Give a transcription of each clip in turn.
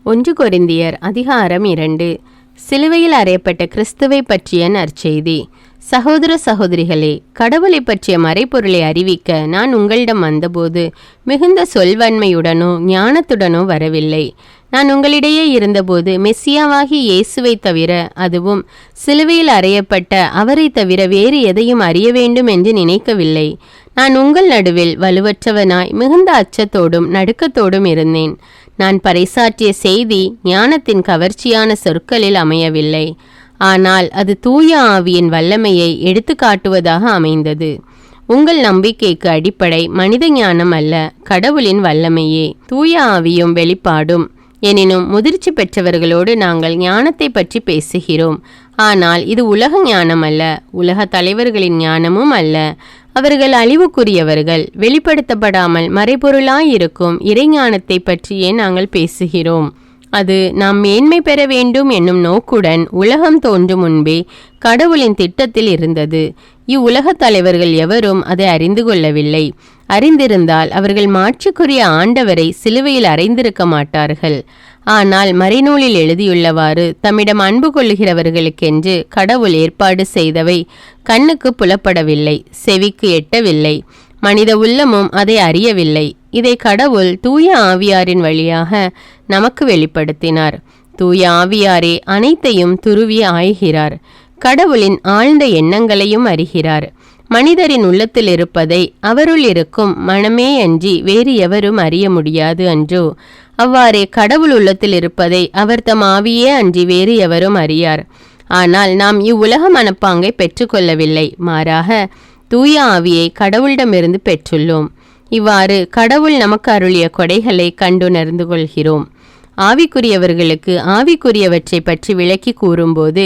1 கொரிந்தியர் அதிகாரம் 2. சிலுவையில் அறையப்பட்ட கிறிஸ்துவை பற்றிய நற்செய்தி. சகோதர சகோதரிகளே, கடவுளை பற்றிய மறைபொருளை அறிவிக்க நான் உங்களிடம் வந்தபோது மிகுந்த சொல்வன்மையுடனோ ஞானத்துடனோ வரவில்லை. நான் உங்களிடையே இருந்தபோது மெஸ்ஸியாவாகி இயேசுவை தவிர, அதுவும் சிலுவையில் அறையப்பட்ட அவரை தவிர வேறு எதையும் அறிய வேண்டும் என்று நினைக்கவில்லை. நான் உங்கள் நடுவில் வலுவற்றவனாய் மிகுந்த அச்சத்தோடும் நடுக்கத்தோடும் இருந்தேன். நான் பறைசாற்றிய செய்தி ஞானத்தின் கவர்ச்சியான சொற்களில் அமையவில்லை, ஆனால் அது தூய ஆவியின் வல்லமையை எடுத்து காட்டுவதாக அமைந்தது. உங்கள் நம்பிக்கைக்கு அடிப்படை மனித ஞானம் அல்ல, கடவுளின் வல்லமையே, தூய ஆவியும் வெளிப்பாடும். எனினும் முதிர்ச்சி பெற்றவர்களோடு நாங்கள் ஞானத்தை பற்றி பேசுகிறோம். ஆனால் இது உலக ஞானம் அல்ல, உலக தலைவர்களின் ஞானமும் அல்ல. அவர்கள் அழிவுக்குரியவர்கள். வெளிப்படுத்தப்படாமல் மறைபொருளாயிருக்கும் இறைஞானத்தை பற்றியே நாங்கள் பேசுகிறோம். அது நாம் மேன்மை பெற வேண்டும் என்னும் நோக்குடன் உலகம் தோன்றும் முன்பே கடவுளின் திட்டத்தில் இருந்தது. இவ்வுலக தலைவர்கள் எவரும் அதை அறிந்து கொள்ளவில்லை. அறிந்திருந்தால் அவர்கள் மாட்சிக்குரிய ஆண்டவரை சிலுவையில் அறைந்திருக்க மாட்டார்கள். ஆனால் மறைநூலில் எழுதியுள்ளவாறு தம்மிடம் அன்பு கொள்ளுகிறவர்களுக்கென்று கடவுள் ஏற்பாடு செய்தவை கண்ணுக்கு புலப்படவில்லை, செவிக்கு எட்டவில்லை, மனித உள்ளமும் அதை அறியவில்லை. இதை கடவுள் தூய ஆவியாரின் வழியாக நமக்கு வெளிப்படுத்தினார். தூய ஆவியாரே அனைத்தையும் துருவி ஆய்கிறார். கடவுளின் ஆழ்ந்த எண்ணங்களையும் அறிகிறார். மனிதரின் உள்ளத்தில் இருப்பதை அவருள் இருக்கும் மனமே அன்றி வேறு எவரும் அறிய முடியாது அன்றோ? அவ்வாறே கடவுள் உள்ளத்தில் இருப்பதை அவர் தம் ஆவியே அன்றி வேறு எவரும் அறியார். ஆனால் நாம் இவ்வுலக மனப்பாங்கை பெற்றுக்கொள்ளவில்லை, மாறாக தூய ஆவியை கடவுளிடமிருந்து பெற்றுள்ளோம். இவ்வாறு கடவுள் நமக்கு அருளிய கொடைகளை கண்டுணர்ந்து கொள்கிறோம். ஆவிக்குரியவர்களுக்கு ஆவிக்குரியவற்றை பற்றி விளக்கி கூறும்போது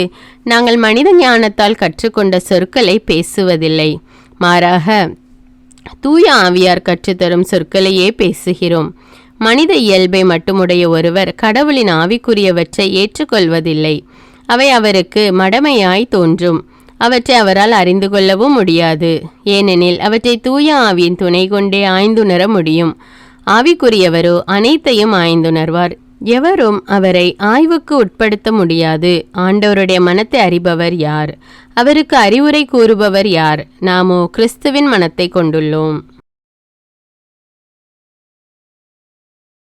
நாங்கள் மனித ஞானத்தால் கற்றுக்கொண்ட சொற்களை பேசுவதில்லை, மாறாக தூய ஆவியார் கற்றுத்தரும் சொற்களையே பேசுகிறோம். மனித இயல்பை மட்டுமுடைய ஒருவர் கடவுளின் ஆவிக்குரியவற்றை ஏற்றுக்கொள்வதில்லை. அவை அவருக்கு மடமையாய் தோன்றும். அவற்றை அவரால் அறிந்து கொள்ளவும் முடியாது, ஏனெனில் அவற்றை தூய ஆவியின் துணை கொண்டே ஆய்ந்துணர முடியும். ஆவிக்குரியவரோ அனைத்தையும் ஆய்ந்துணர்வார். எவரும் அவரை ஆய்வுக்கு உட்படுத்த முடியாது. ஆண்டவருடைய மனத்தை அறிபவர் யார்? அவருக்கு அறிவுரை கூறுபவர் யார்? நாமோ கிறிஸ்துவின் மனத்தை கொண்டுள்ளோம்.